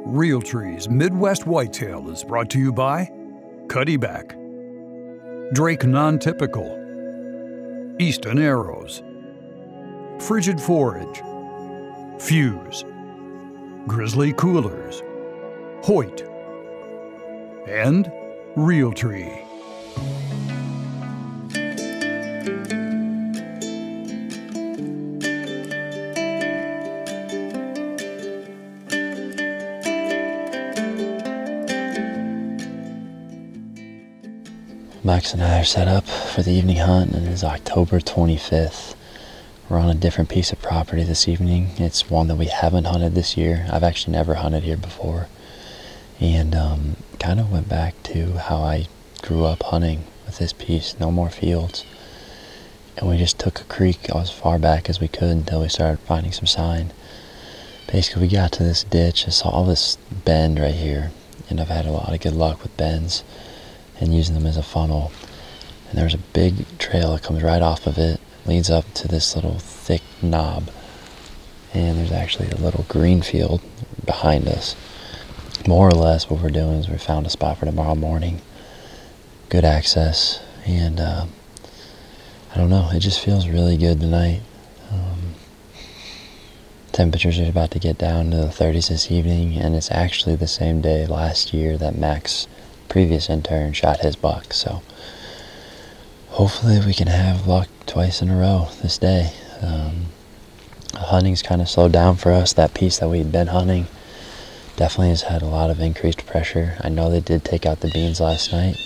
Realtree's Midwest Whitetail is brought to you by Cuddyback, Drake Non-Typical, Easton Arrows, Frigid Forage, Fuse, Grizzly Coolers, Hoyt, and Realtree. Max and I are set up for the evening hunt, and it is October 25th. We're on a different piece of property this evening. It's one that we haven't hunted this year. I've actually never hunted here before, and kind of went back to how I grew up hunting with this piece. No more fields, and we just took a creek as far back as we could until we started finding some sign. Basically, we got to this ditch. I saw this bend right here, and I've had a lot of good luck with bends and using them as a funnel. And there's a big trail that comes right off of it, leads up to this little thick knob, and there's actually a little green field behind us. More or less what we're doing is we found a spot for tomorrow morning, good access, and I don't know, it just feels really good tonight. Temperatures are about to get down to the 30s this evening, and it's actually the same day last year that Max, previous intern, shot his buck. So hopefully we can have luck twice in a row this day. Hunting's kind of slowed down for us. That piece that we'd been hunting definitely has had a lot of increased pressure. I know they did take out the beans last night.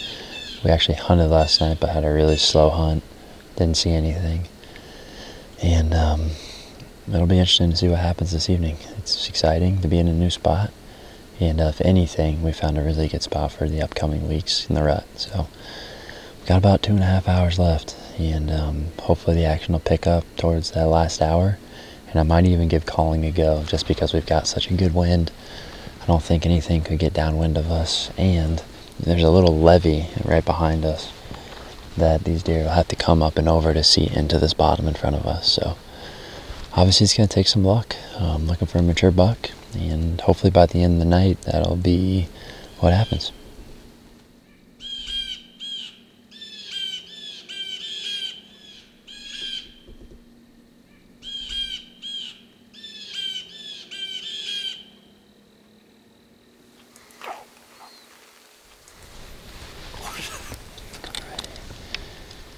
We actually hunted last night but had a really slow hunt, didn't see anything, and it'll be interesting to see what happens this evening. It's exciting to be in a new spot. And if anything, we found a really good spot for the upcoming weeks in the rut. So we've got about 2.5 hours left, and hopefully the action will pick up towards that last hour. And I might even give calling a go, just because we've got such a good wind. I don't think anything could get downwind of us. And there's a little levee right behind us that these deer will have to come up and over to see into this bottom in front of us. So obviously it's going to take some luck. I'm looking for a mature buck, and hopefully by the end of the night, that'll be what happens.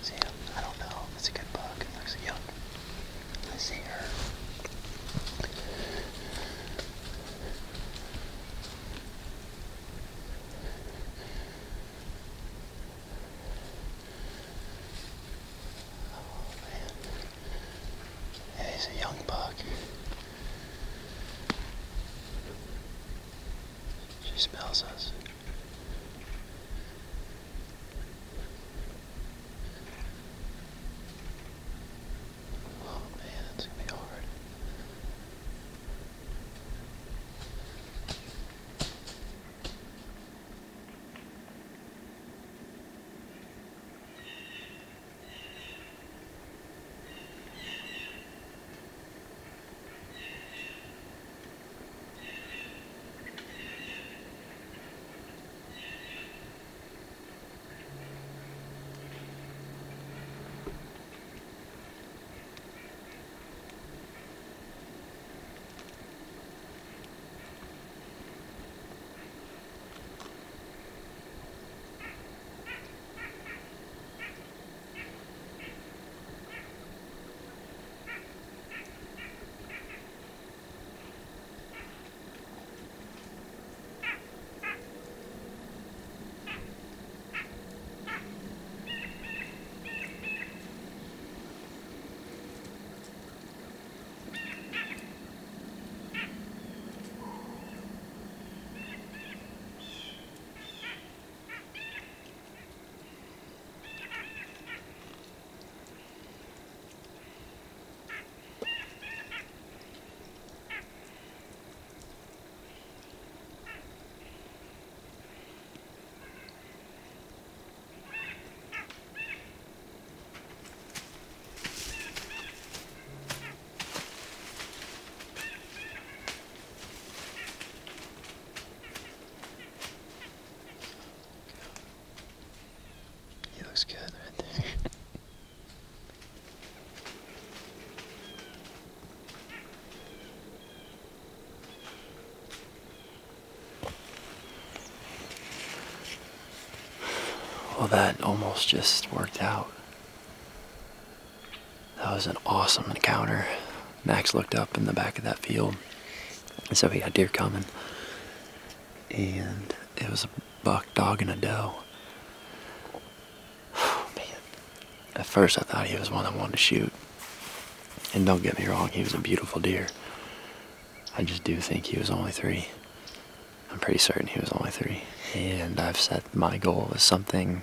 See him? I don't know. It's a good buck. It looks young. I see her. He's a young buck. She smells us. Oh man, it's gonna be hard. that almost just worked out. That was an awesome encounter. Max looked up in the back of that field and said we got deer coming. And it was a buck, dog, and a doe. Oh, man. At first I thought he was one I wanted to shoot. And don't get me wrong, he was a beautiful deer. I just do think he was only 3. I'm pretty certain he was only 3. And I've set my goal as something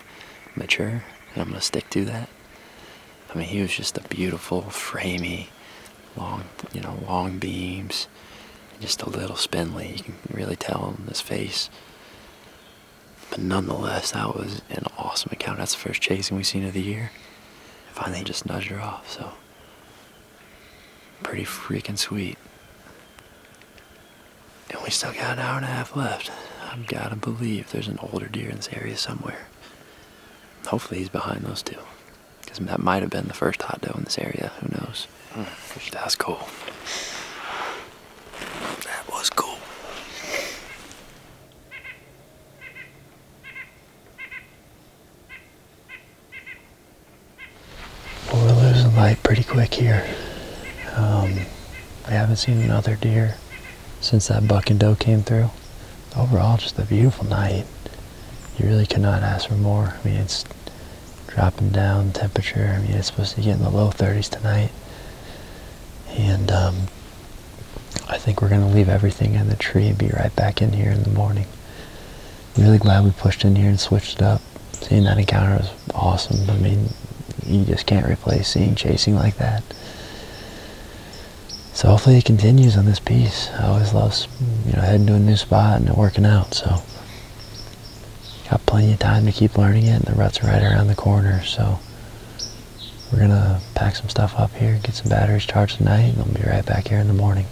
mature, and I'm going to stick to that. I mean, he was just a beautiful, framey, long beams, just a little spindly. You can really tell in his face. But nonetheless, that was an awesome encounter. That's the first chasing we've seen of the year. Finally, he just nudged her off, so pretty freaking sweet. And we still got an hour and a half left. I've got to believe there's an older deer in this area somewhere. Hopefully he's behind those two, because that might have been the first hot doe in this area. Who knows? That was cool. That was cool. Well, we're losing light pretty quick here. I haven't seen another deer since that buck and doe came through. Overall, just a beautiful night. You really could not ask for more. I mean, it's dropping down temperature. I mean, it's supposed to get in the low 30s tonight. And I think we're going to leave everything in the tree and be right back in here in the morning. I'm really glad we pushed in here and switched it up. Seeing that encounter was awesome. I mean, you just can't replace chasing like that. So hopefully it continues on this piece. I always love, heading to a new spot and it working out. So got plenty of time to keep learning it, and the rut's right around the corner. So we're gonna pack some stuff up here, get some batteries charged tonight, and we'll be right back here in the morning.